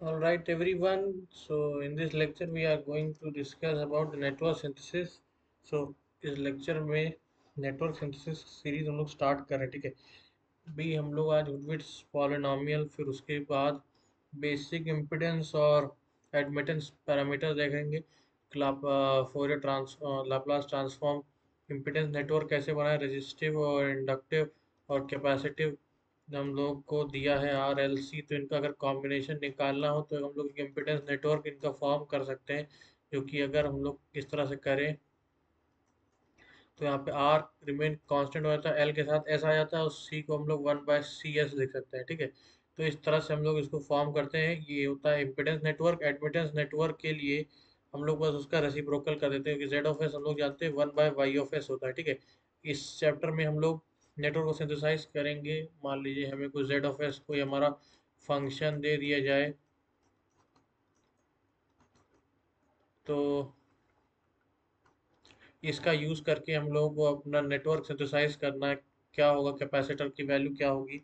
All right, everyone. So, in this lecture, we are going to discuss about the network synthesis. So, इस lecture में network synthesis series हम लोग start कर रहे हैं, ठीक है। भी हम लोग आज हुडविट्स पॉलिनॉमियल, फिर उसके बाद बेसिक इम्पिडेंस और एडमिटेंस पैरामीटर देखेंगे। Fourier Laplace transform, impedance network कैसे बनाए, रेजिस्टिव और इंडक्टिव और कैपेसिटिव हम लोग को दिया है आर एल सी। तो इनका अगर कॉम्बिनेशन निकालना हो तो हम लोग एक इम्पिडेंस नेटवर्क इनका फॉर्म कर सकते हैं, जो कि अगर हम लोग इस तरह से करें तो यहाँ पे आर रिमेन कांस्टेंट हो जाता है, एल के साथ एस आ जाता है और सी को हम लोग 1/CS लिख सकते हैं, ठीक है। तो इस तरह से हम लोग इसको फॉर्म करते हैं। ये होता है इम्पिडेंस नेटवर्क। एडमिटेंस नेटवर्क के लिए हम लोग बस उसका रेसिप्रोकल कर देते हैं, कि जेड ऑफ एस हम लोग जानते हैं 1/Y ऑफ एस होता है, ठीक है। इस चैप्टर में हम लोग नेटवर्क को सिंथेसाइज करेंगे। मान लीजिए हमें कोई जेड ऑफ एस कोई हमारा फंक्शन दे दिया जाए, तो इसका यूज़ करके हम लोगों को अपना नेटवर्क सिंथेसाइज करना है। क्या होगा, कैपेसिटर की वैल्यू क्या होगी।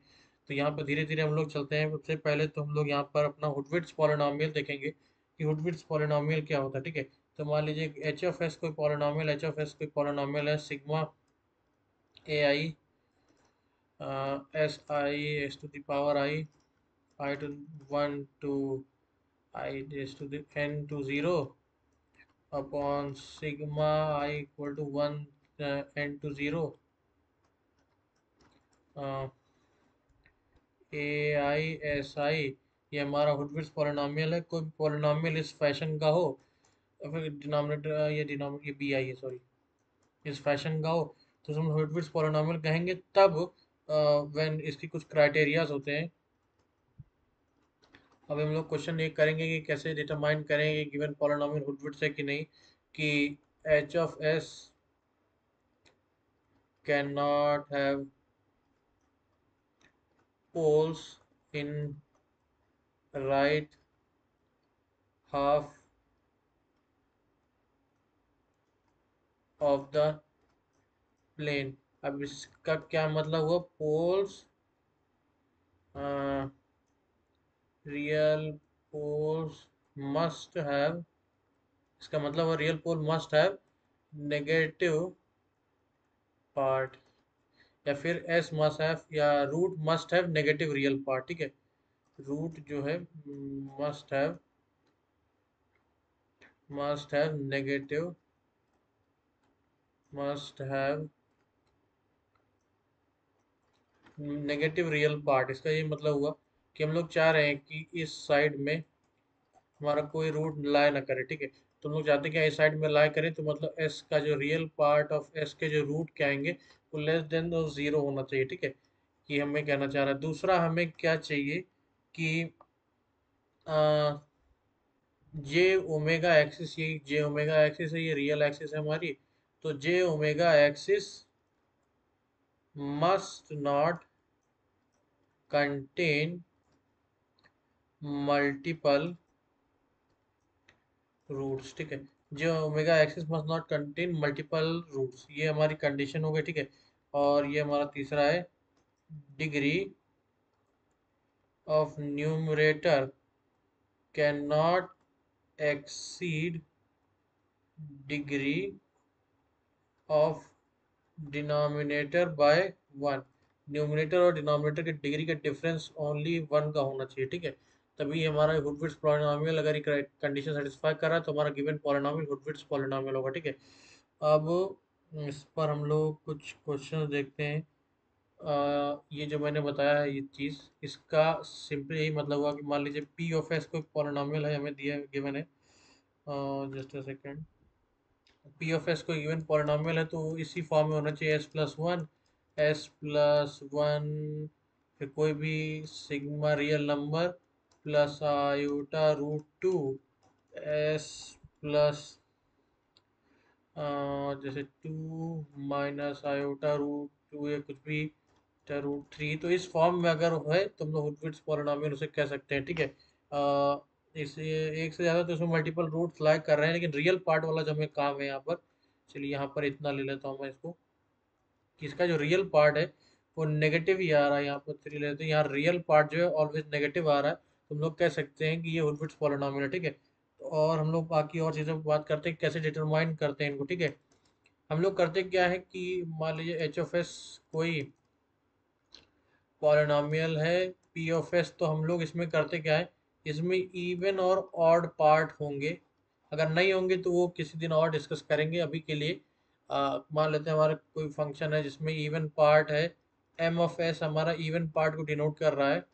तो यहाँ पर धीरे धीरे हम लोग चलते हैं। सबसे पहले तो हम लोग यहाँ पर अपना हुडविट्स पॉलिनॉमियल देखेंगे कि हुडविट्स पॉलिनॉमियल क्या होता है, ठीक है। तो मान लीजिए एच ऑफ एस कोई पॉलिनॉमियल, एच ऑफ एस कोई पॉलिनॉमियल है sigma A I S I S to the power I to 1 to I S to the n to 0 upon sigma I equal to 1 n to 0 A I S I. ये हमारा हुडविट्स polynomial है। कोई polynomial इस fashion का हो, या फिर denominator ये डिनोमिनेटर ये बी आई है, सॉरी, इस फैशन का हो, तो हम हुडविट्स पॉलिनॉमियल कहेंगे। तब व्हेन इसकी कुछ क्राइटेरियाज होते हैं। अब हम लोग क्वेश्चन ये करेंगे कि कैसे डिटरमाइन करेंगे गिवन पॉलिनॉमियल हुडविट्स है कि नहीं, कि H of S can not have poles in right half of the plane. अब इसका क्या मतलब हुआ, poles real poles must have, इसका मतलब है real pole must have negative part, या फिर एस मस्ट हैव या root must have negative real part, ठीक है। रूट जो है must have negative must have negative real part. इसका ये मतलब हुआ कि हम लोग चाह रहे हैं कि इस साइड में हमारा कोई रूट लाई ना करे, ठीक है। तो हम लोग चाहते हैं कि इस साइड में लाई करें, तो मतलब एस का जो रियल पार्ट ऑफ एस के जो रूट के आएंगे वो लेस देन 0 होना चाहिए, ठीक है। ये हमें कहना चाह रहा है। दूसरा हमें क्या चाहिए कि जे ओमेगा एक्सिस, ये जे ओमेगा एक्सिस है, ये रियल एक्सिस है हमारी। तो J omega axis must not contain multiple roots, ठीक है। जो omega axis must not contain multiple roots, ये हमारी कंडीशन हो गई, ठीक है। और ये हमारा तीसरा है, degree of numerator can not exceed degree of denominator by 1। Numerator और डिनोमिनेटर के डिग्री का डिफरेंस ओनली 1 का होना चाहिए, ठीक है। तभी हमारा हुडविट्स पॉलिनॉमियल, अगर ये कंडीशन सेटिस्फाई कर रहा है तो हमारा गिवन पॉलिनॉमियल हुडविट्स पॉलिनॉमियल होगा, ठीक है। अब इस पर हम लोग कुछ क्वेश्चन देखते हैं। ये जो मैंने बताया है ये चीज़, इसका सिंपल यही मतलब हुआ कि मान लीजिए पी ऑफ एस कोई पॉलिनॉमियल है, हमें दिया गिवन है। Just a second. P of S कोई गिवन पॉलिनॉमियल है तो इसी फॉर्म में होना चाहिए, s+1, s+1, फिर कोई भी sigma real number plus iota root 2 S plus जैसे 2 - आयोटा रूट 2 या कुछ भी √3। तो इस फॉर्म में अगर है तो हम लोग हुडविट्स पॉलिनॉमियल उसे कह सकते हैं, ठीक है। इसे एक से ज़्यादा तो इसमें मल्टीपल रूट्स लाइक कर रहे हैं, लेकिन रियल पार्ट वाला जो हमें काम है यहाँ पर, चलिए यहाँ पर इतना ले लेता हूँ मैं इसको, कि इसका जो रियल पार्ट है वो नेगेटिव ही आ रहा है। यहाँ पर 3 लेते हैं, यहाँ रियल पार्ट जो है ऑलवेज नेगेटिव आ रहा है। तो हम लोग कह सकते हैं कि ये हुरविट्ज़ पॉलिनॉमियल है, ठीक है। और हम लोग बाकी और चीज़ों पर बात करते हैं कैसे डिटरमाइन करते हैं इनको, ठीक है। हम लोग करते क्या है कि मान लीजिए एच ऑफ एस कोई पॉलिनॉमियल है पी ऑफ एस, तो हम लोग इसमें करते क्या है, इसमें इवन और ऑड पार्ट होंगे। अगर नहीं होंगे तो वो किसी दिन और डिस्कस करेंगे। अभी के लिए मान लेते हैं हमारा कोई फंक्शन है जिसमें इवन पार्ट है, एम ऑफ एस हमारा इवन पार्ट को डिनोट कर रहा है,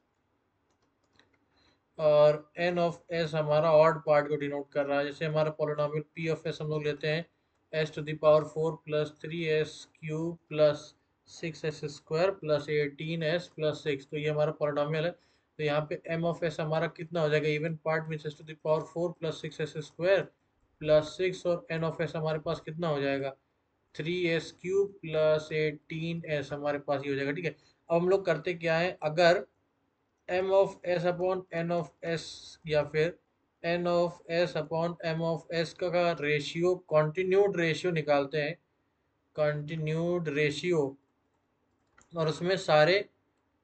और एन ऑफ एस हमारा ऑड पार्ट को डिनोट कर रहा है। जैसे हमारा पोलिनोमियल पी ऑफ एस हम लोग लेते हैं S to the power 4 plus 3s³ plus 6s² plus 18s+6, तो ये हमारा पोलिनोमियल है। तो यहाँ पे एम ऑफ एस हमारा कितना हो जाएगा, even part means S to the power 4 plus 6s² plus 6, और एन ऑफ एस हमारे पास कितना हो जाएगा, 3s³ प्लस 18s हमारे पास ये हो जाएगा, ठीक है। अब हम लोग करते क्या है, अगर M of S upon N of S या फिर N of S upon M of S का रेशियो, कॉन्टिन्यूड रेशियो निकालते हैं, कॉन्टिन्यूड रेशियो, और उसमें सारे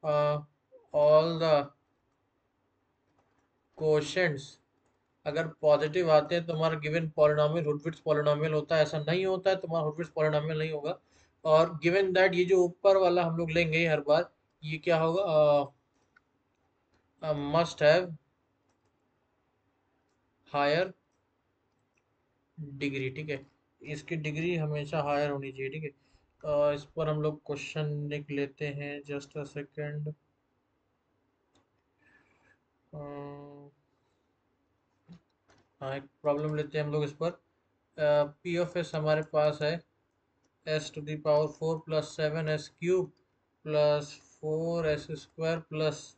ऑल द कोशेंट्स अगर पॉजिटिव आते हैं तो हमारा गिवन पॉलिनॉमियल हुरविट्ज़ पॉलिनॉमियल होता है। ऐसा नहीं होता है तो हमारा हुरविट्ज़ पॉलिनॉमियल नहीं होगा। और गिवन दैट ये जो ऊपर वाला हम लोग लेंगे हर बार, ये क्या होगा, मस्ट हैव हायर डिग्री, ठीक है। इसकी डिग्री हमेशा हायर होनी चाहिए, ठीक है। इस पर हम लोग क्वेश्चन लिख लेते हैं, जस्ट अ सेकेंड। हाँ, एक प्रॉब्लम लेते हैं हम लोग इस पर। पी ऑफ एस हमारे पास है S to the power 4 plus 7s³ plus 4s² plus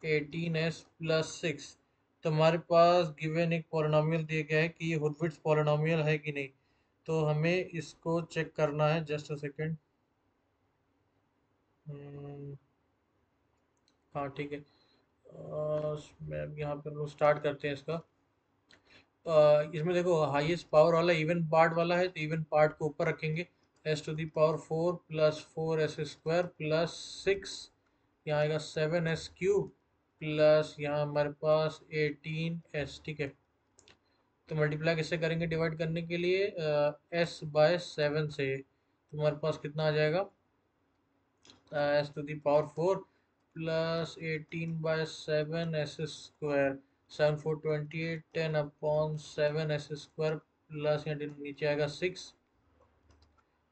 18s+6। तो हमारे पास गिवन एक पॉलिनॉमियल दिया गया है कि ये हुरविट्ज़ पॉलिनॉमियल है कि नहीं, तो हमें इसको चेक करना है, जस्ट अ सेकेंड। हाँ, ठीक है। मैं अब यहाँ पर लोग स्टार्ट करते हैं इसका। इसमें देखो हाईएस्ट पावर वाला इवन पार्ट वाला है, तो इवन पार्ट को ऊपर रखेंगे, S to the power 4 plus 4s² plus 6, यहाँ आएगा 7s³ प्लस यहाँ हमारे पास 18s, ठीक है। तो मल्टीप्लाई किससे करेंगे डिवाइड करने के लिए, एस बाय 7 से, तो हमारे पास कितना आ जाएगा, S to the power 4 plus 18/7s², 7×4 = 28, 10/7s² plus यहाँ नीचे आएगा 6।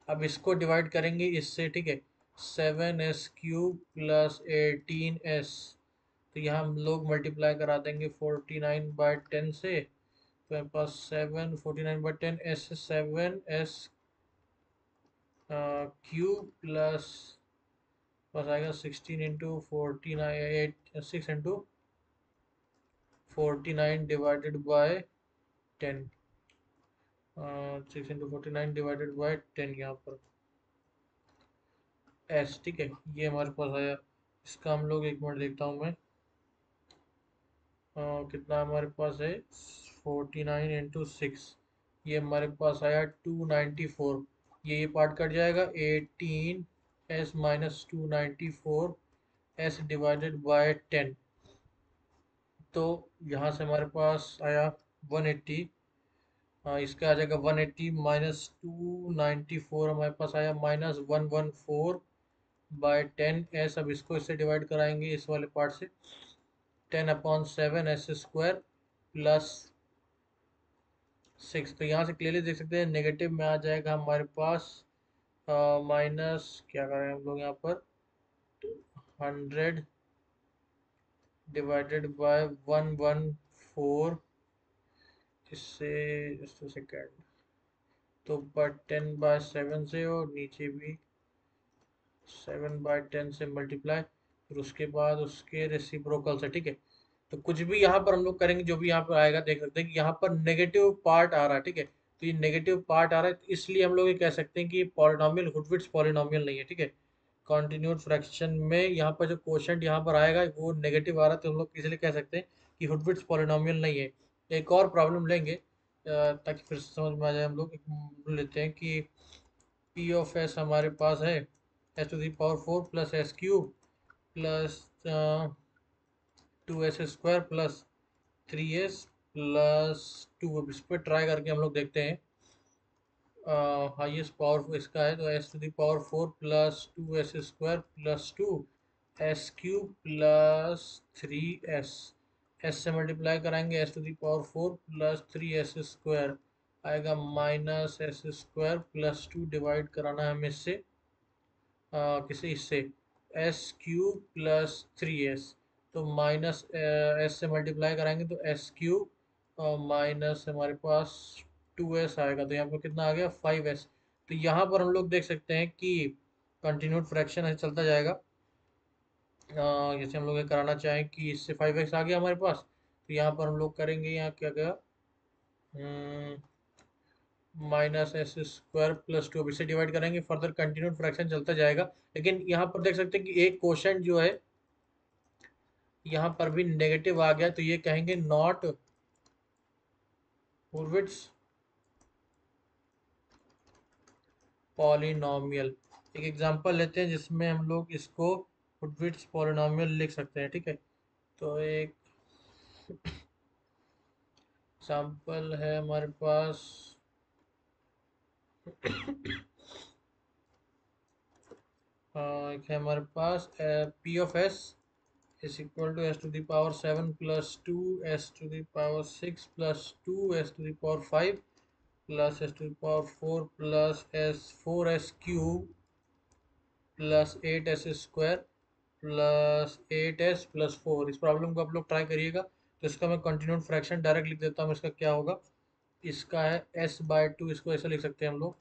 अब इसको डिवाइड करेंगे इससे, ठीक है, 7s³ प्लस 18s, तो यहाँ हम लोग मल्टीप्लाई करा देंगे 49/10 से, तो मेरे पास 7 49/10 एस 7s³ प्लस बस आएगा 16 × 49 6 × 49 डिवाइडेड बाय 10, 6 × 49 डिवाइडेड बाय 10 यहाँ पर एस, ठीक है। ये हमारे पास आया। इसका हम लोग एक मिनट देखता हूँ मैं, कितना हमारे पास है, 49 × 6, ये हमारे पास आया 294। ये पार्ट कट जाएगा, 18s minus 294 S divided by 10, तो यहाँ से हमारे पास आया 180। इसका आ जाएगा 180 माइनस 294, हमारे पास आया -114/10 एस। अब इसको इससे डिवाइड कराएंगे इस वाले पार्ट से, 10/7s² प्लस 6, तो यहाँ से क्लियरली देख सकते हैं नेगेटिव में आ जाएगा हमारे पास, माइनस क्या करें हम लोग यहाँ पर, 100 डिवाइडेड बाय 114, इससे just a सेकेंड, तो ऊपर 10/7 से और नीचे भी 7/10 से मल्टीप्लाई, फिर उसके बाद उसके रेसिप्रोकल से, ठीक है। तो कुछ भी यहाँ पर हम लोग करेंगे, जो भी यहाँ पर आएगा देख सकते हैं कि यहाँ पर नेगेटिव पार्ट आ रहा है, ठीक है। तो ये नेगेटिव पार्ट आ रहा है, तो इसलिए हम लोग ये कह सकते हैं कि पॉलिनॉमियल हुरविट्ज़ पॉलिनॉमियल नहीं है, ठीक है। कॉन्टिन्यूड फ्रैक्शन में यहाँ पर जो क्वोशंट यहाँ पर आएगा वो नेगेटिव आ रहा है, तो हम लोग इसलिए कह सकते हैं कि हुरविट्ज़ पॉलिनॉमियल नहीं है। एक और प्रॉब्लम लेंगे ताकि फिर से समझ में आ जाए। हम लोग एक लेते हैं कि पी ऑफ एस हमारे पास है S to the power 4 plus s³ plus 2s² plus 3s plus 2। अब इस पर ट्राई करके हम लोग देखते हैं। हाईएस्ट पावर इसका है तो s⁴ plus 2s² plus 2s³ plus 3s। S से मल्टीप्लाई कराएंगे s⁴ प्लस 3s² आएगा -s² प्लस 2 डिवाइड कराना है हमें इससे किसी इससे s³ प्लस 3s। तो माइनस एस से मल्टीप्लाई कराएंगे तो s³ माइनस हमारे पास 2s आएगा तो यहाँ पर कितना आ गया 5s। तो यहाँ पर हम लोग देख सकते हैं कि कंटिन्यूड फ्रैक्शन है चलता जाएगा। जैसे हम लोग ये कराना चाहें कि इससे 5x आ गया हमारे पास तो यहाँ पर हम लोग करेंगे यहाँ क्या गया -s² प्लस 2। अब इसे डिवाइड करेंगे फर्दर कंटिन्यूड फ्रैक्शन चलता जाएगा। लेकिन यहाँ पर देख सकते हैं कि एक क्वोशंट जो है यहाँ पर भी नेगेटिव आ गया तो ये कहेंगे नॉट हूर्विट्ज पॉलिनॉमियल। एक एग्जांपल लेते हैं जिसमें हम लोग इसको हूर्विट्ज पॉलिनॉमियल लिख सकते हैं, ठीक है। तो एक एग्जांपल है हमारे पास एक है हमारे पास p(s) is equal to s⁴ plus 2 s⁴ plus 2 s⁴ plus s⁴ plus s⁴s³ plus 8s² plus 8s plus 4। इस प्रॉब्लम को आप लोग ट्राई करिएगा। तो इसका मैं कंटिन्यूड फ्रैक्शन डायरेक्ट लिख देता हूँ। इसका क्या होगा, इसका है s/2, इसको ऐसे लिख सकते हैं हम लोग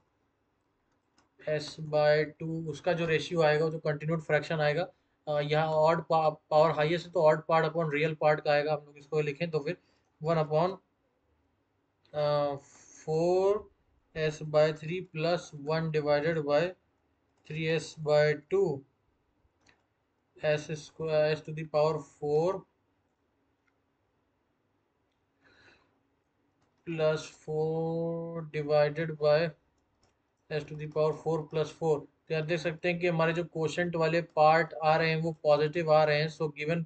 s/2। उसका जो रेशियो आएगा वो जो कंटिन्यूड फ्रैक्शन आएगा यहाँ ऑड पावर हाईएस्ट है तो odd part upon real part का आएगा। हम लोग इसको लिखें तो फिर 1/4s/3 plus 1 divided by 3s/2 s⁴ plus 4 divided by s⁴ plus 4। तो यहाँ देख सकते हैं कि हमारे जो कोशेंट वाले पार्ट आ रहे हैं वो पॉजिटिव आ रहे हैं। So given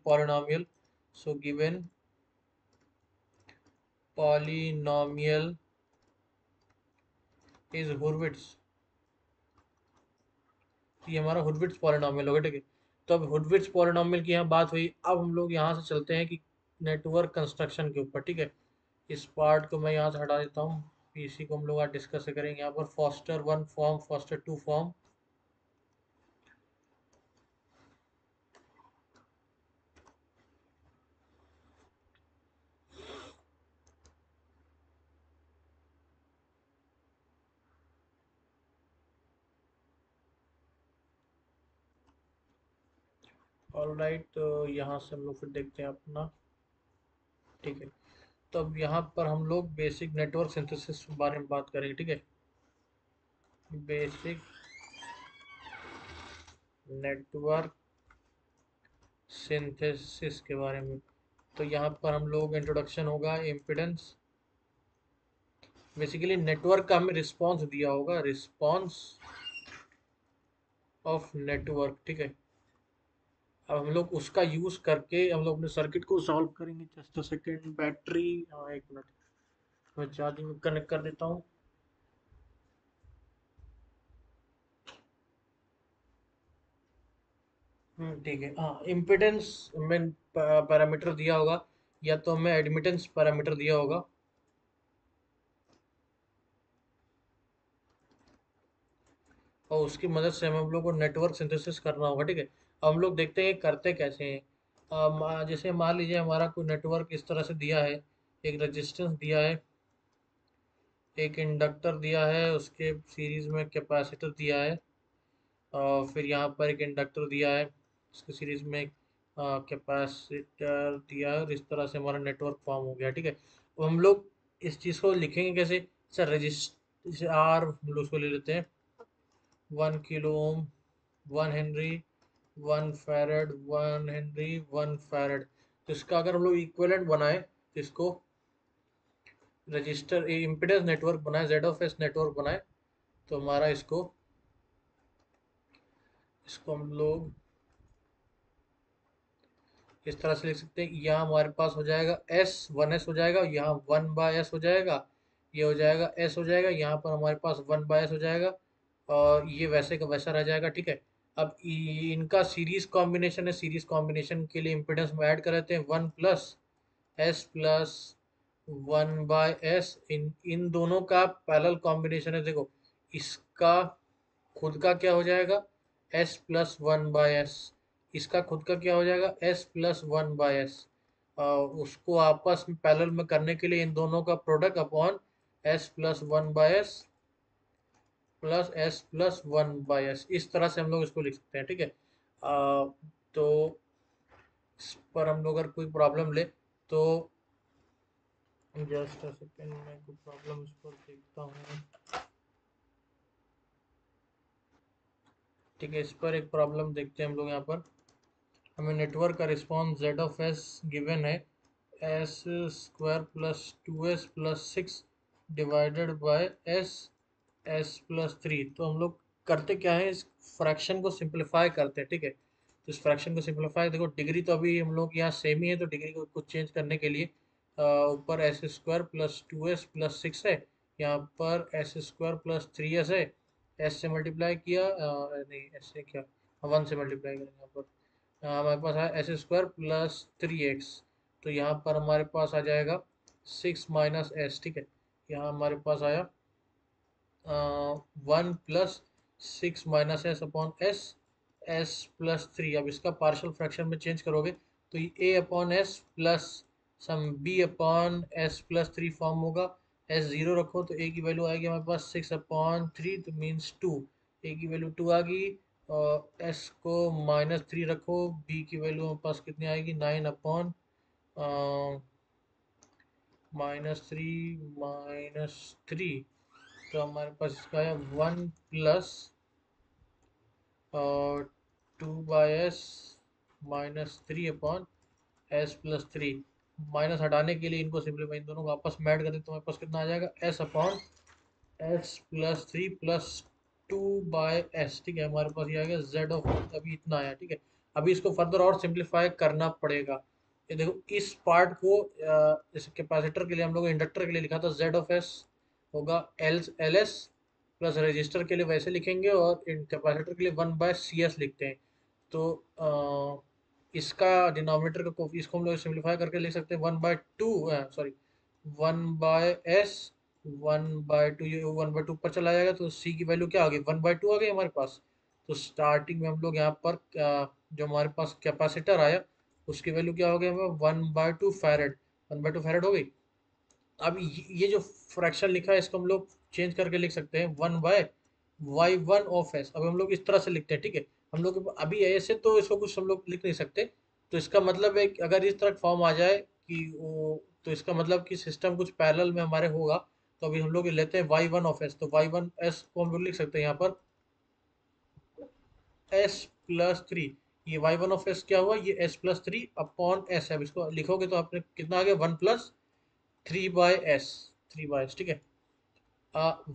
polynomial is Hurwitz. ये हमारा हूर्विट्ज पॉलिनॉमियल होगा, ठीक है। तो अब हूर्विट्ज पॉलिनॉमियल की यहाँ बात हुई। अब हम लोग यहाँ से चलते हैं कि नेटवर्क कंस्ट्रक्शन के ऊपर, ठीक है। इस पार्ट को मैं यहाँ से हटा देता हूँ। इसी को हम लोग आज डिस्कस करेंगे यहाँ पर foster 1 form, foster 2 form. Alright, तो यहाँ से हम लोग फिर देखते हैं अपना, ठीक है। तो अब यहाँ पर हम लोग बेसिक नेटवर्क सिंथेसिस के बारे में बात करेंगे, ठीक है। बेसिक नेटवर्क सिंथेसिस के बारे में। तो यहाँ पर हम लोग इंट्रोडक्शन होगा इम्पिडेंस। बेसिकली नेटवर्क का हमें रिस्पांस दिया होगा, रिस्पांस ऑफ नेटवर्क, ठीक है। अब हम लोग उसका यूज करके हम लोग अपने सर्किट को सॉल्व करेंगे। जस्ट अ सेकेंड, बैटरी, हाँ 1 मिनट, मैं चार्जिंग में कनेक्ट कर देता हूँ। ठीक है। हाँ, इम्पिडेंस में पैरामीटर दिया होगा या तो हमें एडमिटेंस पैरामीटर दिया होगा। और उसकी मदद से हम लोग को नेटवर्क सिंथेसिस करना होगा, ठीक है। अब हम लोग देखते हैं करते कैसे हैं। जैसे मान लीजिए हमारा कोई नेटवर्क इस तरह से दिया है। एक रेजिस्टेंस दिया है, एक इंडक्टर दिया है, उसके सीरीज में कैपेसिटर दिया है, और फिर यहाँ पर एक इंडक्टर दिया है, उसके सीरीज में कैपेसिटर दिया है। और इस तरह से हमारा नेटवर्क फॉर्म हो गया, ठीक है। तो हम लोग इस चीज़ को लिखेंगे कैसे। सर रजिस्टर आर हम लोग उसको ले लेते हैं 1 kilo ohm, 1 Henry, 1 farad, 1 Henry, 1 farad. तो इसका अगर हम लोग इक्विवेलेंट बनाए तो इसको रजिस्टर इम्पीडेंस नेटवर्क बनाए, Z(s) नेटवर्क बनाए तो हमारा इसको इसको हम लोग इस तरह से लिख सकते हैं। यहाँ हमारे पास हो जाएगा एस, वन एस हो जाएगा, यहाँ वन बाय एस हो जाएगा, ये हो जाएगा एस हो जाएगा, यहाँ पर हमारे पास वन बाय एस हो जाएगा, और ये वैसे का वैसा रह जाएगा, ठीक है। अब इनका सीरीज कॉम्बिनेशन है, सीरीज कॉम्बिनेशन के लिए इम्पिडेंस में ऐड कर देते हैं one plus one by s. इन इन दोनों का पैरेलल कॉम्बिनेशन है, देखो इसका खुद का क्या हो जाएगा, S plus one by S, इसका खुद का क्या हो जाएगा, S plus one by S. उसको आपस में पैरेलल में करने के लिए इन दोनों का product upon s plus one by S plus S plus one by S, इस तरह से हम लोग इसको लिख सकते हैं, ठीक है। तो इस पर हम लोग अगर कोई प्रॉब्लम ले तो जस्ट अ सेकेंड, मैं कोई प्रॉब्लम इस पर देखता हूँ, ठीक है। इस पर एक प्रॉब्लम देखते हैं हम लोग। यहाँ पर हमें नेटवर्क का response Z of s given है, s square plus two s plus six divided by s s plus three. तो हम लोग करते क्या है, इस फ्रैक्शन को सिंप्लीफाई करते हैं, ठीक है। तो इस फ्रैक्शन को सिंप्लीफाई, देखो डिग्री तो अभी हम लोग यहाँ सेम ही है, तो डिग्री को कुछ चेंज करने के लिए ऊपर S square plus two s plus six है, यहाँ पर S square plus three S है, एस से मल्टीप्लाई किया, नहीं एस से क्या, वन से मल्टीप्लाई करेंगे यहाँ पर। हमारे पास है s square plus three x, तो यहाँ पर हमारे पास आ जाएगा सिक्स माइनस एस, ठीक है। यहाँ हमारे पास आया one plus six minus s upon s, s plus three. अब इसका पार्शियल फ्रैक्शन में चेंज करोगे तो ये A upon s plus some B upon s plus three form होगा। एस जीरो रखो तो ए की वैल्यू आएगी हमारे पास सिक्स अपॉन थ्री, तो मीन्स टू, ए की वैल्यू टू आ गई। और एस को माइनस थ्री रखो, बी की वैल्यू हमारे पास कितनी आएगी, nine upon minus three minus three, तो हमारे पास इसका है वन प्लस और two by S minus three upon s plus three. Minus हटाने के लिए इनको सिंपलीफाई, इन दोनों को आपस में ऐड कर दें तो हमारे पास कितना आ जाएगा, S upon s plus three plus two by S, ठीक है। हमारे पास ये आ गया जेड ऑफ, अभी इतना आया, ठीक है। अभी इसको फर्दर और सिंप्लीफाई करना पड़ेगा। ये देखो इस पार्ट को इस कैपेसिटर के लिए हम लोग इंडक्टर के लिए लिखा था जेड ऑफ एस होगा L L S plus register के लिए वैसे लिखेंगे, और इन कैपेसिटर के लिए वन बाय सी एस लिखते हैं। तो इसका डिनोमिनेटर का इसको हम लोग सिंप्लीफाई करके लिख सकते हैं one by two, sorry one by S, one by two, ये वन बाय टू पर चला जाएगा तो सी की वैल्यू क्या आ गई, वन बाय टू आ गई हमारे पास। तो स्टार्टिंग में हम लोग यहाँ पर जो हमारे पास कैपेसिटर आया उसकी वैल्यू क्या हो गई हमें, one by two farad, one by two farad हो गई। अब ये जो फ्रैक्शन लिखा है इसको हम लोग चेंज करके लिख सकते हैं one by Y one of S. अब हम लोग इस तरह से लिखते हैं, ठीक है। हम लोग अभी ऐसे तो इसको कुछ हम लोग लिख नहीं सकते, तो इसका मतलब है कि अगर इस तरह फॉर्म आ जाए कि वो, तो इसका मतलब कि सिस्टम कुछ पैरेलल में हमारे होगा। तो अभी हम लोग लेते हैं वाई वन ऑफ एस, तो वाई वन एस को हम लोग लिख सकते हैं यहाँ पर एस प्लस थ्री। ये वाई वन ऑफ एस क्या हुआ, ये S plus three upon S है। अब इसको लिखोगे तो आपने कितना आ गया, one plus three by S, three by S, ठीक है।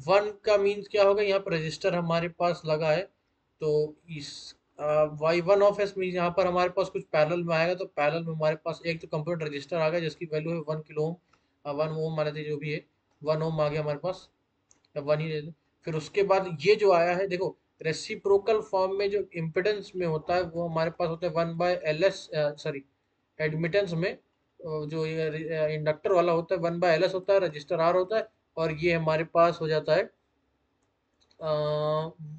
वन का मीन्स क्या होगा, यहाँ पर रजिस्टर हमारे पास लगा है, तो इस Y one of S means यहाँ पर हमारे पास कुछ पैरेलल में आएगा। तो पैरेलल में हमारे पास एक तो कंप्यूटर रजिस्टर आ गया जिसकी वैल्यू है one kilo ohm, one ohm मान लीजिए जो भी है, वन ओम आ गया हमारे पास, या वन ही ले लें। फिर उसके बाद ये जो आया है देखो, रेसिप्रोकल फॉर्म में जो इम्पिडेंस में होता है वो हमारे पास होता है one by L S, sorry admittance में जो ये इंडक्टर वाला होता है वन बाय एल एस होता है, रजिस्टर आर होता है, और ये हमारे पास हो जाता है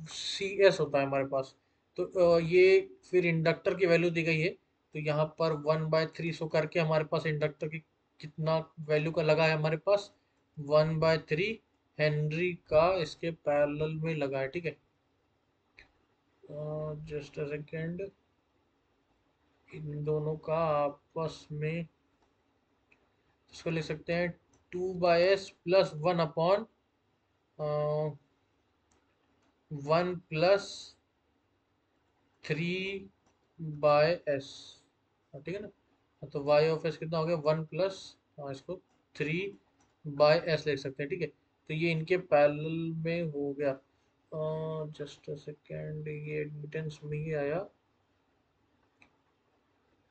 सी एस होता है हमारे पास। तो ये फिर इंडक्टर की वैल्यू दी गई है, तो यहाँ पर वन बाय थ्री शो करके हमारे पास इंडक्टर की कितना वैल्यू का लगा है हमारे पास, वन बाय थ्री हेनरी का इसके पैरेलल में लगा है, ठीक है। जस्ट अ सेकेंड, इन दोनों का आपस में इसको लिख सकते हैं two by S plus one upon one plus three by S, ठीक है ना। तो वाई ऑफ एस कितना हो गया, वन प्लस, इसको थ्री बाय एस लिख सकते हैं, ठीक है। तो ये इनके पैरेलल में हो गया। जस्ट अ सेकेंड, ये एडमिटेंस में ही आया,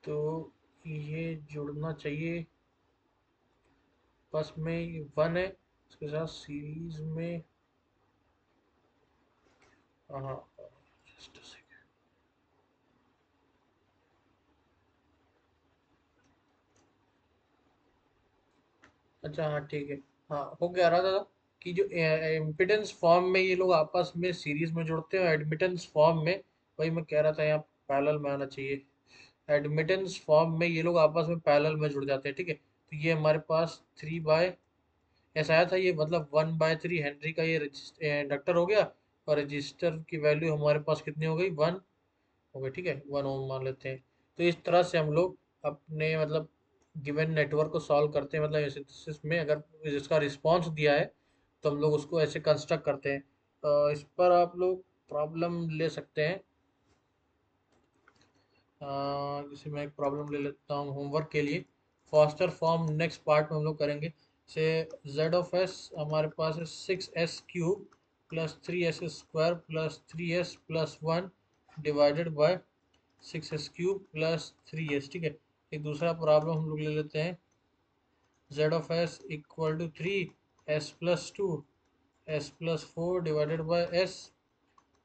तो ये जुड़ना चाहिए, बस में 1 है इसके साथ सीरीज में। हाँ, just a second। अच्छा हाँ ठीक है। हाँ, हो क्या रहा था कि जो इम्पिडेंस फॉर्म में ये लोग आपस में सीरीज में जुड़ते हैं, एडमिटेंस फॉर्म में, वही मैं कह रहा था यहाँ पैरेलल में आना चाहिए। एडमिटेंस फॉर्म में ये लोग आपस में पैरेलल में जुड़ जाते हैं, ठीक है। तो ये हमारे पास 3 बाय, ऐसा आया था ये, मतलब 1/3 हेनरी का ये इंडक्टर हो गया, और रजिस्टर की वैल्यू हमारे पास कितनी हो गई, 1 हो गई, ठीक है, 1 ओम मान लेते हैं। तो इस तरह से हम लोग अपने मतलब गिवन नेटवर्क को सॉल्व करते हैं, मतलब सिंथेसिस में अगर जिसका रिस्पांस दिया है तो हम लोग उसको ऐसे कंस्ट्रक्ट करते हैं। इस पर आप लोग प्रॉब्लम ले सकते हैं। जैसे मैं एक प्रॉब्लम ले लेता हूँ होमवर्क के लिए। फॉस्टर फॉर्म नेक्स्ट पार्ट में हम लोग करेंगे। से z(s) हमारे पास है 6s³ plus 3s² plus 3s plus 1 divided by 6s³ plus 3s, ठीक है। एक दूसरा प्रॉब्लम हम लोग ले लेते हैं। z(s) equal to 3s+2 s+4 divided by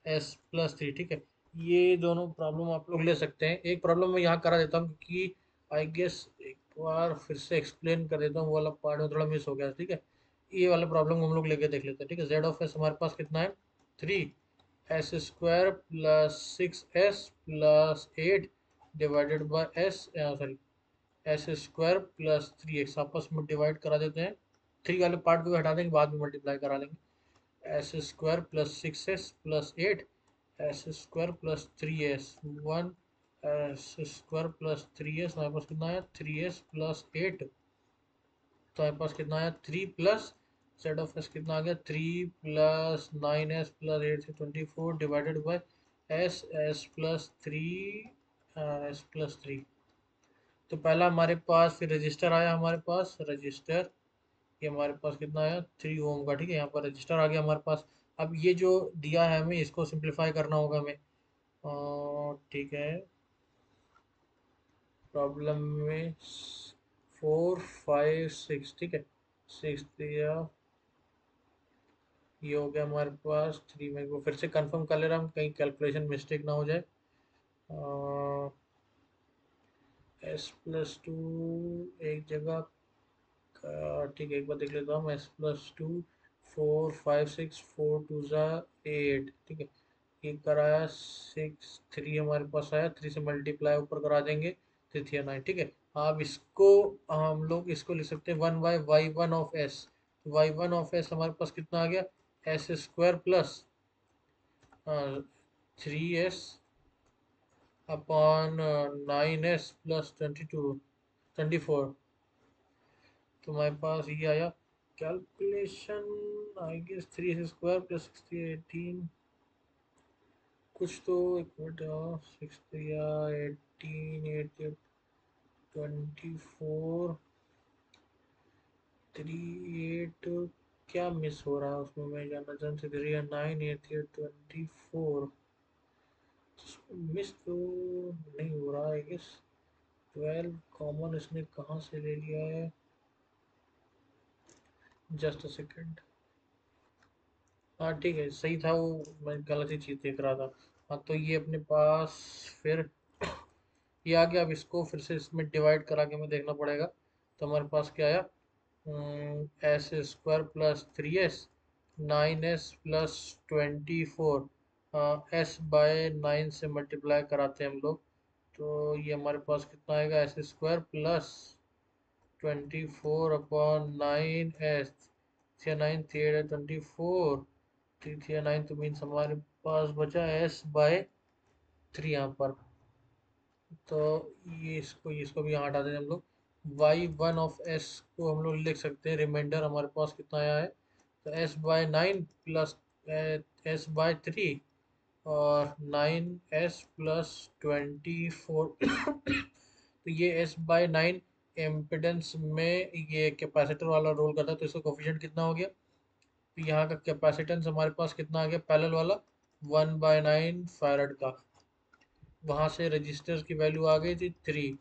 s+3, ठीक है। ये दोनों प्रॉब्लम आप लोग ले सकते हैं। एक प्रॉब्लम मैं यहाँ करा देता हूँ क्योंकि आई गेस एक बार फिर से एक्सप्लेन कर देता हूँ, वो वाला पार्ट में थोड़ा मिस हो गया, ठीक है। ये वाला प्रॉब्लम हम लोग लेके देख लेते हैं, ठीक है। z(s) हमारे पास कितना है, 3s² plus 6s+8 divided by sorry s² plus 3x आपस में डिवाइड करा देते हैं। 3 वाले पार्ट को भी हटा देंगे, बाद में मल्टीप्लाई करा लेंगे। s² plus 6s plus 8 s² plus 3s 1 s² plus 3s, हमारे पास कितना है 3s प्लस 8। तो हमारे पास कितना है 3 प्लस z(s) कितना आ गया 3 प्लस 9s प्लस 8 से 24 divided by s plus 3 s+3। तो पहला हमारे पास फिर रजिस्टर आया, हमारे पास रजिस्टर, ये हमारे पास कितना आया 3 ओम का, ठीक है। यहाँ पर रजिस्टर आ गया हमारे पास। अब ये जो दिया है हमें इसको सिंप्लीफाई करना होगा हमें, ठीक है। प्रॉब्लम में 4 5 6, ठीक है। 6 दिया, ये हो गया हमारे पास 3 में। को फिर से कंफर्म कर ले रहा हूँ कहीं कैलकुलेशन मिस्टेक ना हो जाए। s+2 एक जगह ठीक है, एक बार देख लेता हूँ। s+2 4 5 6 4 2 8, ठीक है। ये कराया 6 3 हमारे पास आया, 3 से मल्टीप्लाई ऊपर करा देंगे, 3 3 9, ठीक है। अब इसको हम लोग इसको लिख सकते हैं 1/y1 of s। y1 of s हमारे पास कितना आ गया s² plus 3s upon 9s plus 24। तो हमारे पास ये आया calculation, I guess 3s² plus 6 18, कुछ तो एक मिनट, 6 या 18 8 24 3 8, क्या मिस हो रहा है उसमें, मैं जानना चाहता हूँ। 3 9 8 24 मिस तो नहीं हो रहा है, गेस 12 कॉमन इसने कहाँ से ले लिया है, जस्ट अ सेकेंड। हाँ ठीक है, सही था वो, मैं गलत ही चीज़ देख रहा था। हाँ, तो ये अपने पास फिर ये आ गया। अब इसको फिर से इसमें डिवाइड करा के हमें देखना पड़ेगा। तो हमारे पास क्या आया, s² plus 3s 9s plus 24, s/9 से मल्टीप्लाई कराते हैं हम लोग। तो ये हमारे पास कितना आएगा s² प्लस 24/9s, 9 3 24, 3 3 9, तो मीन्स हमारे पास बचा s/3 यहाँ पर। तो ये इसको भी यहाँ हटा दें हम लोग। y1 ऑफ s को हम लोग लिख सकते हैं, रिमाइंडर हमारे पास कितना आया है, तो s/9 प्लस s/3 और 9s प्लस 24। तो ये s/9 इम्पिडेंस में ये कैपेसिटर वाला रोल करता है, तो इसका कोफिशिएंट कितना हो गया। तो यहाँ का कैपेसिटेंस हमारे पास कितना आ गया पैरेलल वाला, 1/9 फैरड का। वहाँ से रजिस्टर्स की वैल्यू आ गई थी 3,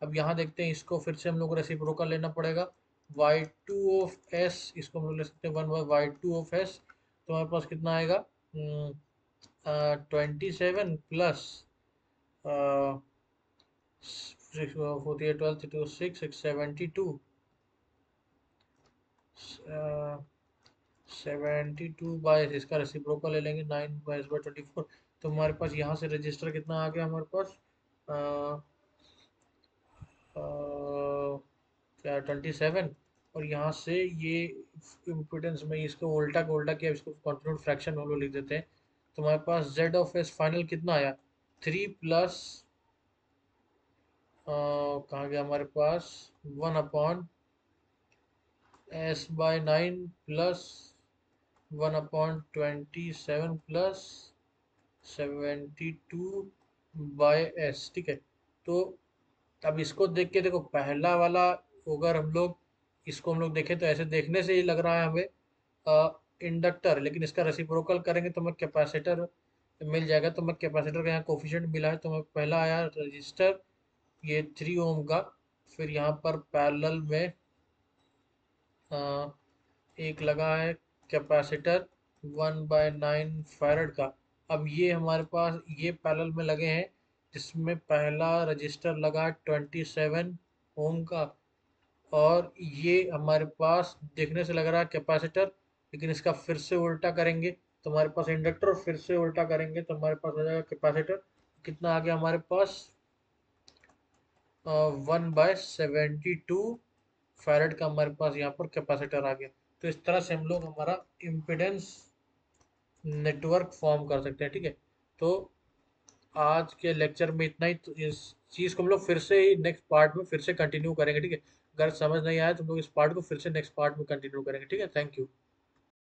अब यहाँ देखते हैं, इसको फिर से हम लोग को रेसिप्रोकल लेना पड़ेगा। y2 ऑफ s, इसको हम लोग ले सकते हैं 1/y2 ऑफ s। तो हमारे पास कितना आएगा, 27 प्लस 48 12 32 6 72, 72 बाई इसका रेसिप्रोकल ले लेंगे 9 बाई 24। तो हमारे पास यहाँ से रजिस्टर कितना आ गया हमारे पास, क्या 27, और यहाँ से ये इम्पोर्टेंस में इसको उल्टा का उल्टा किया, इसको कॉन्टिन्यूड फ्रैक्शन में हम लोग लिख देते हैं। तो हमारे पास z ऑफ s फाइनल कितना आया, 3 प्लस कहाँ गया हमारे पास, 1/s/9 प्लस 1/27 प्लस 72/s। ठीक है। तो अब इसको देख के देखो, पहला वाला अगर हम लोग इसको हम लोग देखें तो ऐसे देखने से ही लग रहा है हमें इंडक्टर, लेकिन इसका रेसिप्रोकल करेंगे तो हमें कैपेसिटर मिल जाएगा। तो हमें कैपेसिटर का यहाँ कोफिशिएंट मिला है, तो हमें पहला आया रजिस्टर ये 3 ओम का, फिर यहाँ पर पैरेलल में अ, एक लगा है कैपेसिटर 1/9 फैरड का। अब ये हमारे पास ये पैरेलल में लगे हैं, जिसमें पहला रजिस्टर लगा 27 ओम का, और ये हमारे पास देखने से लग रहा है कैपेसिटर, लेकिन इसका फिर से उल्टा करेंगे तो हमारे पास इंडक्टर, फिर से उल्टा करेंगे तो हमारे पास आ जाएगा कैपेसिटर। कितना आ गया हमारे पास, 1/72 फैरड का हमारे पास यहाँ पर कैपेसिटर आ गया। तो इस तरह से हम लोग हमारा इम्पिडेंस नेटवर्क फॉर्म कर सकते हैं। ठीक है। तो आज के लेक्चर में इतना ही। तो इस चीज़ को हम लोग फिर से ही नेक्स्ट पार्ट में फिर से कंटिन्यू करेंगे। ठीक है। अगर समझ नहीं आया तो हम लोग इस पार्ट को फिर से नेक्स्ट पार्ट में कंटिन्यू करेंगे। ठीक है। Thank you.